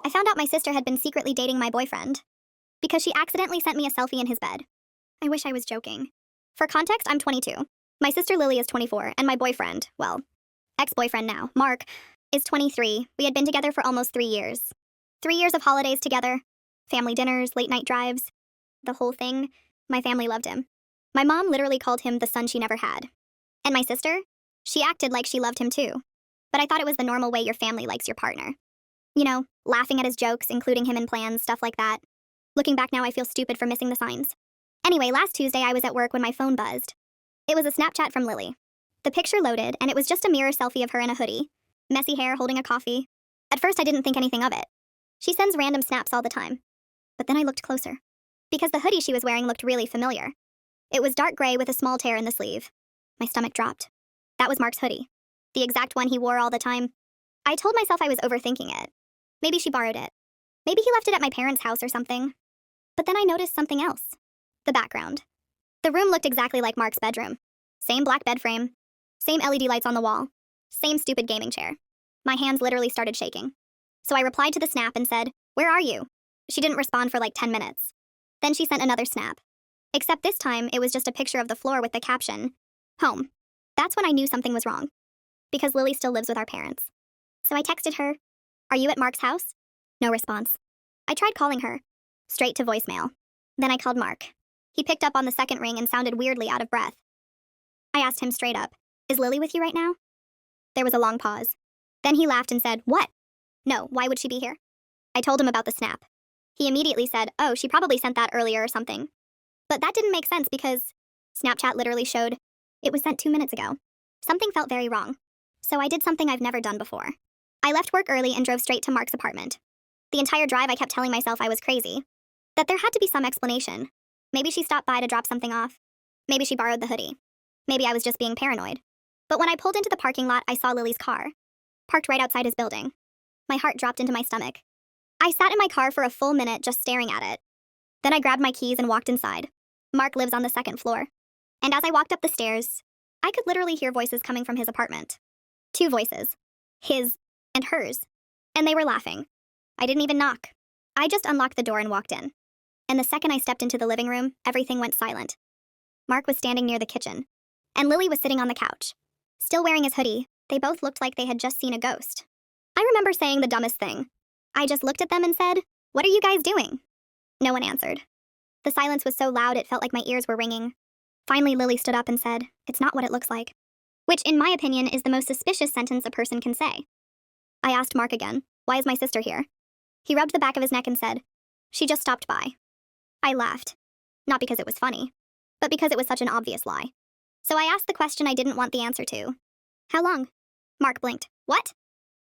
I found out my sister had been secretly dating my boyfriend because she accidentally sent me a selfie in his bed. I wish I was joking. For context, I'm 22. My sister Lily is 24, and my boyfriend, well, ex-boyfriend now, Mark, is 23. We had been together for almost 3 years. 3 years of holidays together, family dinners, late-night drives, the whole thing. My family loved him. My mom literally called him the son she never had. And my sister? She acted like she loved him too. But I thought it was the normal way your family likes your partner. You know, laughing at his jokes, including him in plans, stuff like that. Looking back now, I feel stupid for missing the signs. Anyway, last Tuesday I was at work when my phone buzzed. It was a Snapchat from Lily. The picture loaded, and it was just a mirror selfie of her in a hoodie, messy hair, holding a coffee. At first I didn't think anything of it. She sends random snaps all the time. But then I looked closer. Because the hoodie she was wearing looked really familiar. It was dark gray with a small tear in the sleeve. My stomach dropped. That was Mark's hoodie. The exact one he wore all the time. I told myself I was overthinking it. Maybe she borrowed it. Maybe he left it at my parents' house or something. But then I noticed something else. The background. The room looked exactly like Mark's bedroom. Same black bed frame. Same LED lights on the wall. Same stupid gaming chair. My hands literally started shaking. So I replied to the snap and said, "Where are you?" She didn't respond for like 10 minutes. Then she sent another snap. Except this time, it was just a picture of the floor with the caption, "Home." That's when I knew something was wrong. Because Lily still lives with our parents. So I texted her, "Are you at Mark's house?" No response. I tried calling her. Straight to voicemail. Then I called Mark. He picked up on the second ring and sounded weirdly out of breath. I asked him straight up, "Is Lily with you right now?" There was a long pause. Then he laughed and said, "What? No, why would she be here?" I told him about the snap. He immediately said, "Oh, she probably sent that earlier or something." But that didn't make sense because Snapchat literally showed it was sent 2 minutes ago. Something felt very wrong. So I did something I've never done before. I left work early and drove straight to Mark's apartment. The entire drive I kept telling myself I was crazy. That there had to be some explanation. Maybe she stopped by to drop something off. Maybe she borrowed the hoodie. Maybe I was just being paranoid. But when I pulled into the parking lot, I saw Lily's car, parked right outside his building. My heart dropped into my stomach. I sat in my car for a full minute just staring at it. Then I grabbed my keys and walked inside. Mark lives on the second floor. And as I walked up the stairs, I could literally hear voices coming from his apartment. 2 voices. His and hers. And they were laughing. I didn't even knock. I just unlocked the door and walked in. And the second I stepped into the living room, everything went silent. Mark was standing near the kitchen. And Lily was sitting on the couch. Still wearing his hoodie, they both looked like they had just seen a ghost. I remember saying the dumbest thing. I just looked at them and said, "What are you guys doing?" No one answered. The silence was so loud it felt like my ears were ringing. Finally, Lily stood up and said, "It's not what it looks like." Which, in my opinion, is the most suspicious sentence a person can say. I asked Mark again, "Why is my sister here?" He rubbed the back of his neck and said, "She just stopped by." I laughed. Not because it was funny, but because it was such an obvious lie. So I asked the question I didn't want the answer to. "How long?" Mark blinked. "What?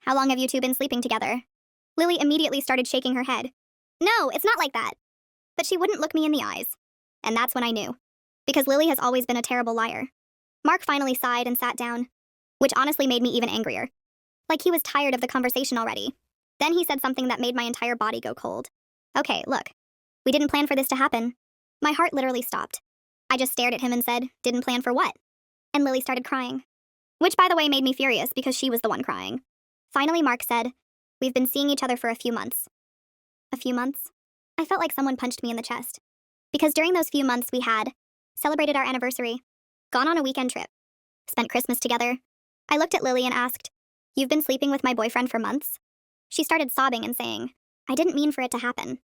How long have you two been sleeping together?" Lily immediately started shaking her head. "No, it's not like that." But she wouldn't look me in the eyes. And that's when I knew. Because Lily has always been a terrible liar. Mark finally sighed and sat down, which honestly made me even angrier. Like he was tired of the conversation already. Then he said something that made my entire body go cold. "Okay, look. We didn't plan for this to happen." My heart literally stopped. I just stared at him and said, "Didn't plan for what?" And Lily started crying. Which, by the way, made me furious because she was the one crying. Finally, Mark said, "We've been seeing each other for a few months." A few months? I felt like someone punched me in the chest. Because during those few months we had celebrated our anniversary, gone on a weekend trip, spent Christmas together. I looked at Lily and asked, "You've been sleeping with my boyfriend for months?" She started sobbing and saying, "I didn't mean for it to happen."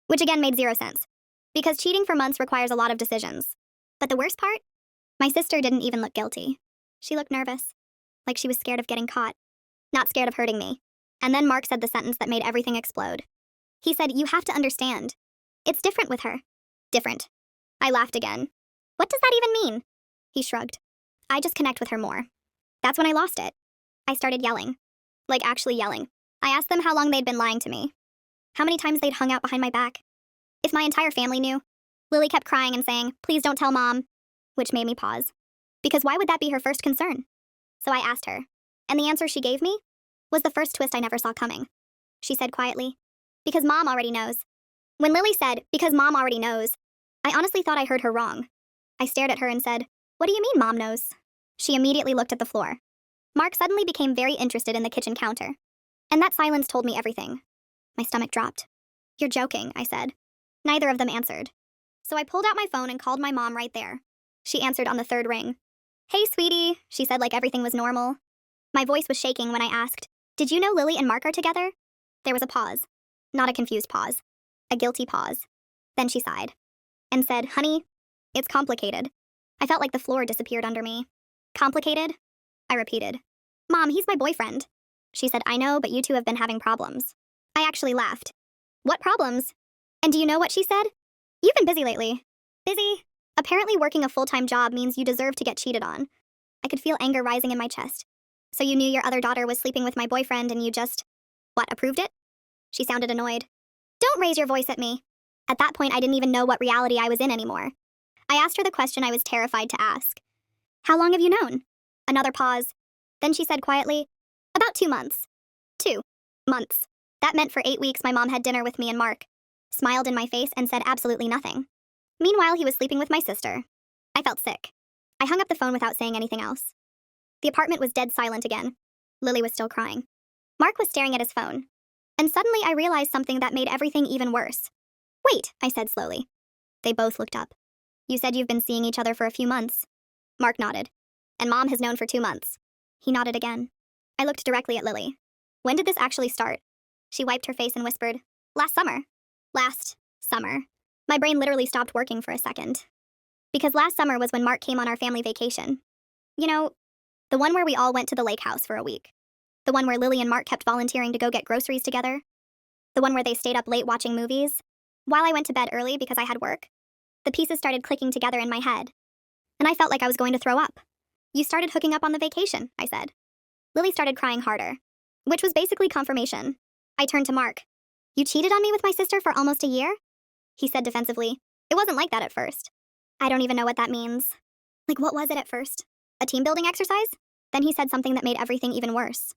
Which again made 0 sense. Because cheating for months requires a lot of decisions. But the worst part? My sister didn't even look guilty. She looked nervous. Like she was scared of getting caught. Not scared of hurting me. And then Mark said the sentence that made everything explode. He said, "You have to understand. It's different with her." Different. I laughed again. "What does that even mean?" He shrugged. "I just connect with her more." That's when I lost it. I started yelling. Like actually yelling. I asked them how long they'd been lying to me. How many times they'd hung out behind my back. If my entire family knew. Lily kept crying and saying, "Please don't tell Mom." Which made me pause. Because why would that be her first concern? So I asked her. And the answer she gave me was the first twist I never saw coming. She said quietly, "Because Mom already knows." When Lily said, "Because Mom already knows," I honestly thought I heard her wrong. I stared at her and said, "What do you mean Mom knows?" She immediately looked at the floor. Mark suddenly became very interested in the kitchen counter. And that silence told me everything. My stomach dropped. You're joking, I said. Neither of them answered. So I pulled out my phone and called my mom right there. She answered on the third ring. Hey, sweetie, she said like everything was normal. My voice was shaking when I asked, did you know Lily and Mark are together? There was a pause. Not a confused pause. A guilty pause. Then she sighed and said, honey, it's complicated. I felt like the floor disappeared under me. Complicated? I repeated. Mom, he's my boyfriend. She said, I know, but you two have been having problems. I actually laughed. What problems? And do you know what she said? You've been busy lately. Busy? Apparently working a full-time job means you deserve to get cheated on. I could feel anger rising in my chest. So you knew your other daughter was sleeping with my boyfriend and you just, what, approved it? She sounded annoyed. Don't raise your voice at me. At that point, I didn't even know what reality I was in anymore. I asked her the question I was terrified to ask. How long have you known? Another pause. Then she said quietly, about 2 months. 2 months. That meant for 8 weeks my mom had dinner with me and Mark, smiled in my face and said absolutely nothing. Meanwhile, he was sleeping with my sister. I felt sick. I hung up the phone without saying anything else. The apartment was dead silent again. Lily was still crying. Mark was staring at his phone. And suddenly I realized something that made everything even worse. Wait, I said slowly. They both looked up. You said you've been seeing each other for a few months. Mark nodded. And Mom has known for 2 months. He nodded again. I looked directly at Lily. When did this actually start? She wiped her face and whispered, last summer. Last summer. My brain literally stopped working for a second. Because last summer was when Mark came on our family vacation. You know, the one where we all went to the lake house for a week. The one where Lily and Mark kept volunteering to go get groceries together. The one where they stayed up late watching movies. While I went to bed early because I had work. The pieces started clicking together in my head. And I felt like I was going to throw up. You started hooking up on the vacation, I said. Lily started crying harder. Which was basically confirmation. I turned to Mark. You cheated on me with my sister for almost a year? He said defensively. It wasn't like that at first. I don't even know what that means. Like, what was it at first? A team building exercise? Then he said something that made everything even worse.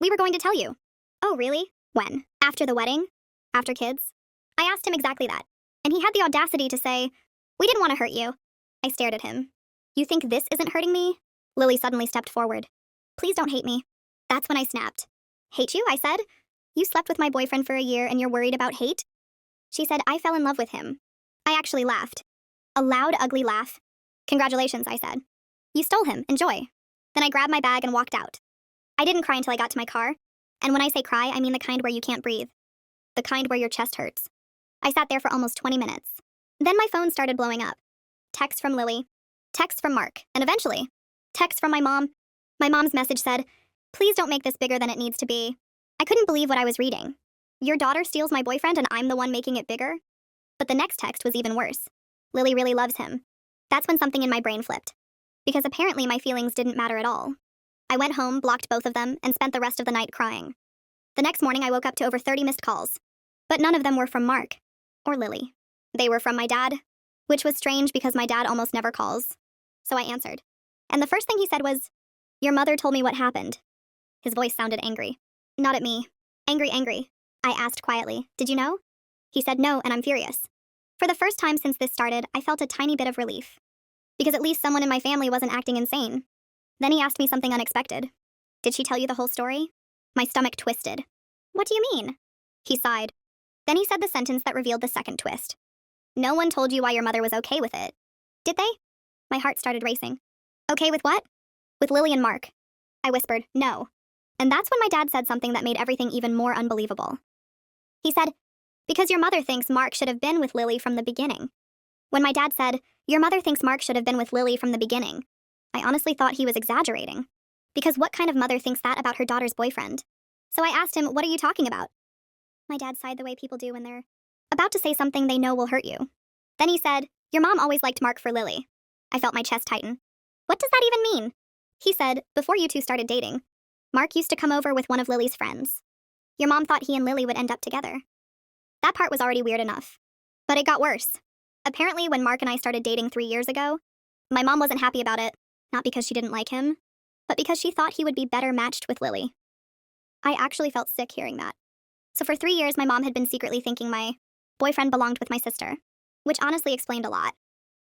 We were going to tell you. Oh, really? When? After the wedding? After kids? I asked him exactly that. And he had the audacity to say, we didn't want to hurt you. I stared at him. You think this isn't hurting me? Lily suddenly stepped forward. Please don't hate me. That's when I snapped. Hate you? I said. You slept with my boyfriend for a year and you're worried about hate? She said, I fell in love with him. I actually laughed. A loud, ugly laugh. Congratulations, I said. You stole him. Enjoy. Then I grabbed my bag and walked out. I didn't cry until I got to my car. And when I say cry, I mean the kind where you can't breathe. The kind where your chest hurts. I sat there for almost 20 minutes. Then my phone started blowing up. Texts from Lily. Texts from Mark. And eventually, texts from my mom. My mom's message said, please don't make this bigger than it needs to be. I couldn't believe what I was reading. Your daughter steals my boyfriend and I'm the one making it bigger? But the next text was even worse. Lily really loves him. That's when something in my brain flipped. Because apparently my feelings didn't matter at all. I went home, blocked both of them, and spent the rest of the night crying. The next morning I woke up to over 30 missed calls. But none of them were from Mark. Or Lily. They were from my dad. Which was strange because my dad almost never calls. So I answered. And the first thing he said was, your mother told me what happened. His voice sounded angry. Not at me. Angry. I asked quietly, did you know? He said no, and I'm furious. For the first time since this started, I felt a tiny bit of relief. Because at least someone in my family wasn't acting insane. Then he asked me something unexpected. Did she tell you the whole story? My stomach twisted. What do you mean? He sighed. Then he said the sentence that revealed the second twist. No one told you why your mother was okay with it. Did they? My heart started racing. Okay with what? With Lily and Mark. I whispered, no. And that's when my dad said something that made everything even more unbelievable. He said, because your mother thinks Mark should have been with Lily from the beginning. When my dad said, your mother thinks Mark should have been with Lily from the beginning, I honestly thought he was exaggerating. Because what kind of mother thinks that about her daughter's boyfriend? So I asked him, what are you talking about? My dad sighed the way people do when they're about to say something they know will hurt you. Then he said, your mom always liked Mark for Lily. I felt my chest tighten. What does that even mean? He said, before you two started dating, Mark used to come over with one of Lily's friends. Your mom thought he and Lily would end up together. That part was already weird enough. But it got worse. Apparently, when Mark and I started dating 3 years ago, my mom wasn't happy about it, not because she didn't like him, but because she thought he would be better matched with Lily. I actually felt sick hearing that. So for 3 years, my mom had been secretly thinking my boyfriend belonged with my sister, which honestly explained a lot.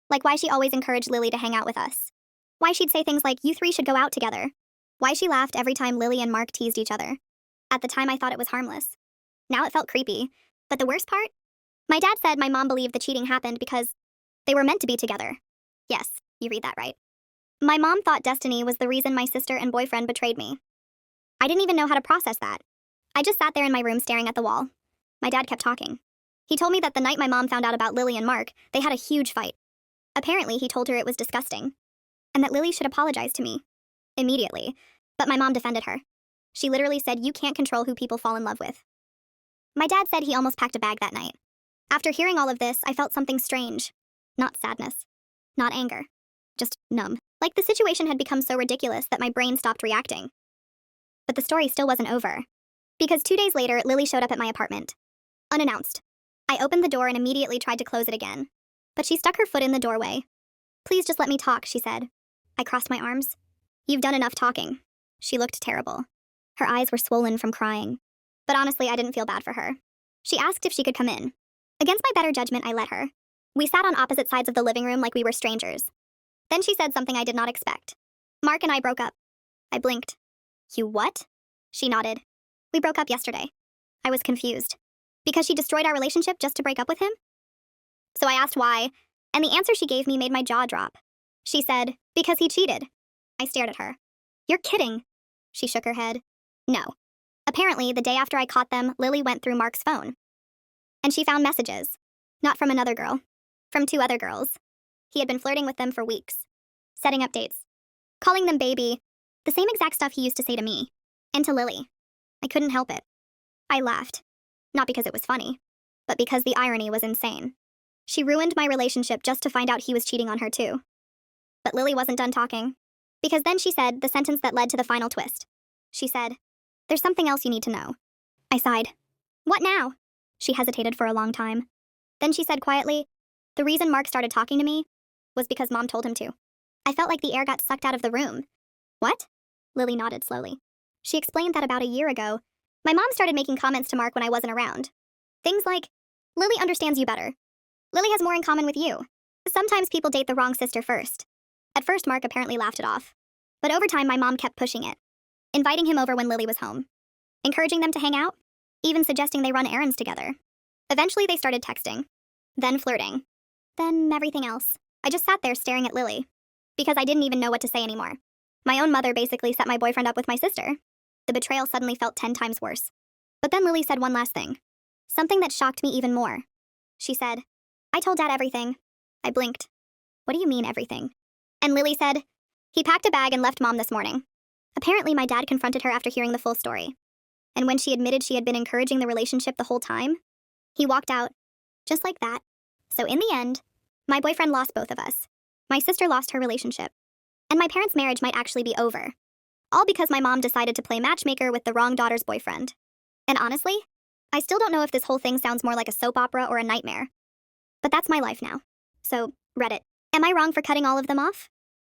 Like why she always encouraged Lily to hang out with us. Why she'd say things like, you three should go out together. Why she laughed every time Lily and Mark teased each other. At the time, I thought it was harmless. Now it felt creepy. But the worst part? My dad said my mom believed the cheating happened because they were meant to be together. Yes, you read that right. My mom thought destiny was the reason my sister and boyfriend betrayed me. I didn't even know how to process that. I just sat there in my room staring at the wall. My dad kept talking. He told me that the night my mom found out about Lily and Mark, they had a huge fight. Apparently, he told her it was disgusting, and that Lily should apologize to me. Immediately. But my mom defended her. She literally said, "You can't control who people fall in love with." My dad said he almost packed a bag that night. After hearing all of this, I felt something strange. Not sadness. Not anger. Just numb. Like the situation had become so ridiculous that my brain stopped reacting. But the story still wasn't over. Because 2 days later, Lily showed up at my apartment. Unannounced. I opened the door and immediately tried to close it again. But she stuck her foot in the doorway. "Please just let me talk," she said. I crossed my arms. "You've done enough talking." She looked terrible. Her eyes were swollen from crying. But honestly, I didn't feel bad for her. She asked if she could come in. Against my better judgment, I let her. We sat on opposite sides of the living room like we were strangers. Then she said something I did not expect. "Mark and I broke up." I blinked. "You what?" She nodded. "We broke up yesterday." I was confused. Because she destroyed our relationship just to break up with him? So I asked why, and the answer she gave me made my jaw drop. She said, "Because he cheated." I stared at her. "You're kidding." She shook her head. No. Apparently, the day after I caught them, Lily went through Mark's phone. And she found messages. Not from another girl. From 2 other girls. He had been flirting with them for weeks. Setting up dates. Calling them baby. The same exact stuff he used to say to me. And to Lily. I couldn't help it. I laughed. Not because it was funny, but because the irony was insane. She ruined my relationship just to find out he was cheating on her too. But Lily wasn't done talking. Because then she said the sentence that led to the final twist. She said, "There's something else you need to know." I sighed. "What now?" She hesitated for a long time. Then she said quietly, "The reason Mark started talking to me was because Mom told him to." I felt like the air got sucked out of the room. "What?" Lily nodded slowly. She explained that about a year ago, my mom started making comments to Mark when I wasn't around. Things like, "Lily understands you better. Lily has more in common with you. Sometimes people date the wrong sister first." At first, Mark apparently laughed it off. But over time, my mom kept pushing it. Inviting him over when Lily was home. Encouraging them to hang out. Even suggesting they run errands together. Eventually, they started texting. Then flirting. Then everything else. I just sat there staring at Lily. Because I didn't even know what to say anymore. My own mother basically set my boyfriend up with my sister. The betrayal suddenly felt 10 times worse. But then Lily said one last thing. Something that shocked me even more. She said, "I told Dad everything." I blinked. "What do you mean everything?" And Lily said, "He packed a bag and left Mom this morning." Apparently, my dad confronted her after hearing the full story. And when she admitted she had been encouraging the relationship the whole time, he walked out. Just like that. So in the end, my boyfriend lost both of us. My sister lost her relationship. And my parents' marriage might actually be over. All because my mom decided to play matchmaker with the wrong daughter's boyfriend. And honestly, I still don't know if this whole thing sounds more like a soap opera or a nightmare. But that's my life now. So, Reddit. Am I wrong for cutting all of them off?